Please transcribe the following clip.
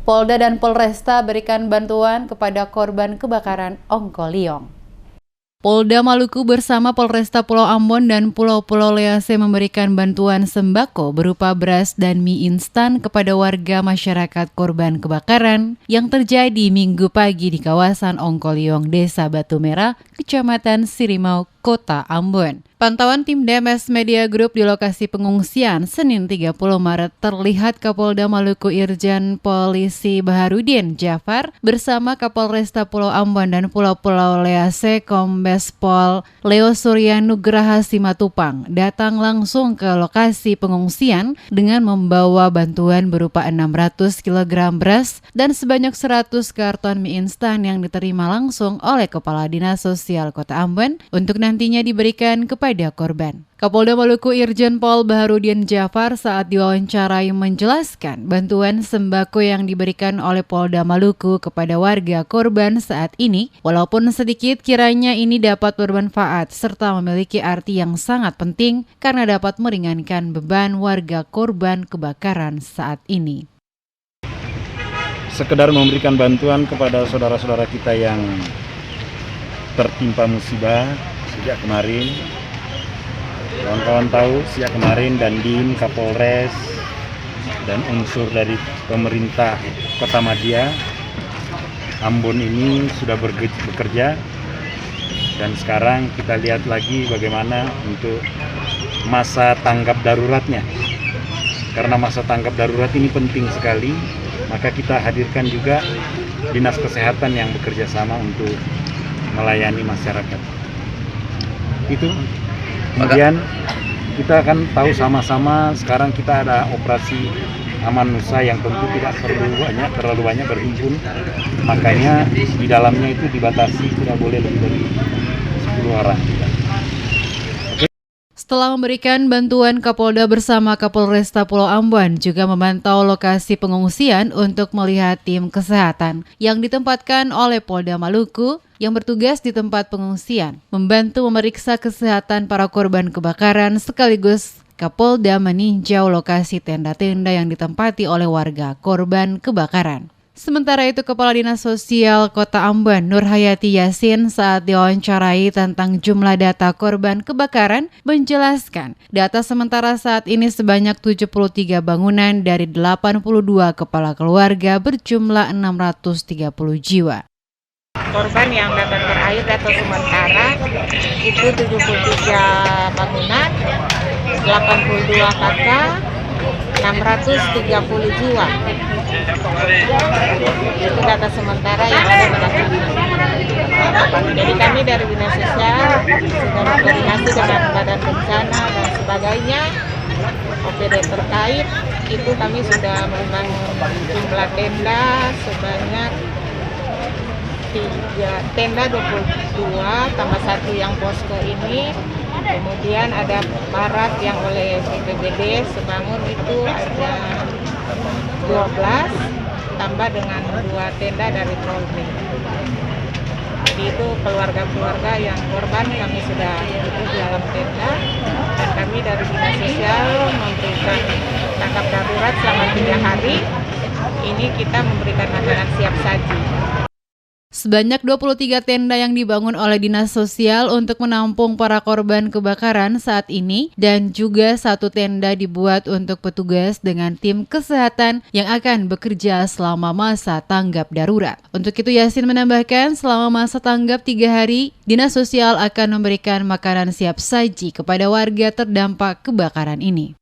Polda dan Polresta berikan bantuan kepada korban kebakaran Ongkolyong. Polda Maluku bersama Polresta Pulau Ambon dan Pulau-Pulau Lease memberikan bantuan sembako berupa beras dan mie instan kepada warga masyarakat korban kebakaran yang terjadi Minggu pagi di kawasan Ongkolyong, Desa Batu Merah, Kecamatan Sirimau, Kota Ambon. Pantauan tim DMS Media Group di lokasi pengungsian Senin 30 Maret terlihat Kapolda Maluku Irjen Polisi Baharudin Jafar bersama Kapolresta Pulau Ambon dan Pulau-Pulau Lease Kombes Pol Leo Surya Nugraha Simatupang datang langsung ke lokasi pengungsian dengan membawa bantuan berupa 600 kg beras dan sebanyak 100 karton mie instan yang diterima langsung oleh Kepala Dinas Sosial Kota Ambon untuk nantinya diberikan kepada korban. Kapolda Maluku Irjen Pol Baharudin Jafar saat diwawancarai menjelaskan bantuan sembako yang diberikan oleh Polda Maluku kepada warga korban saat ini, walaupun sedikit kiranya ini dapat bermanfaat serta memiliki arti yang sangat penting karena dapat meringankan beban warga korban kebakaran saat ini. Sekedar memberikan bantuan kepada saudara-saudara kita yang tertimpa musibah sejak kemarin. Kawan-kawan tahu sejak kemarin Dandim, Kapolres, dan unsur dari pemerintah Kota Madia, Ambon ini sudah bekerja, dan sekarang kita lihat lagi bagaimana untuk masa tanggap daruratnya. Karena masa tanggap darurat ini penting sekali, maka kita hadirkan juga Dinas Kesehatan yang bekerja sama untuk melayani masyarakat. Itu. Kemudian kita akan tahu sama-sama sekarang kita ada operasi Aman Nusa yang tentu tidak terlalu banyak berhimpun. Makanya di dalamnya itu dibatasi, tidak boleh lebih dari 10 orang. Setelah memberikan bantuan, Kapolda bersama Kapolresta Pulau Ambon juga memantau lokasi pengungsian untuk melihat tim kesehatan yang ditempatkan oleh Polda Maluku yang bertugas di tempat pengungsian, membantu memeriksa kesehatan para korban kebakaran sekaligus Kapolda meninjau lokasi tenda-tenda yang ditempati oleh warga korban kebakaran. Sementara itu, Kepala Dinas Sosial Kota Ambon, Nurhayati Yasin, saat diwawancarai tentang jumlah data korban kebakaran, menjelaskan data sementara saat ini sebanyak 73 bangunan dari 82 kepala keluarga berjumlah 630 jiwa. Korban yang data terakhir data sementara itu 73 bangunan, 82 kakak, 630 jiwa. Itu data sementara yang ada pada kami. Jadi kami dari Dinas Sosial sudah berkoordinasi dengan Badan Bencana dan sebagainya, OPD terkait, itu kami sudah membangun jumlah tenda sebanyak 3 tenda 22 tambah 1 yang posko ini. Kemudian ada barat yang oleh BPBD sebangun itu ada 12 tambah dengan 2 tenda dari Polri. Jadi itu keluarga-keluarga yang korban kami sudah hidup di dalam tenda, dan kami dari Dinas Sosial memberikan tanggap darurat selama 3 hari. Ini kita memberikan makanan siap saji. Sebanyak 23 tenda yang dibangun oleh Dinas Sosial untuk menampung para korban kebakaran saat ini, dan juga 1 tenda dibuat untuk petugas dengan tim kesehatan yang akan bekerja selama masa tanggap darurat. Untuk itu, Yasin menambahkan selama masa tanggap 3 hari, Dinas Sosial akan memberikan makanan siap saji kepada warga terdampak kebakaran ini.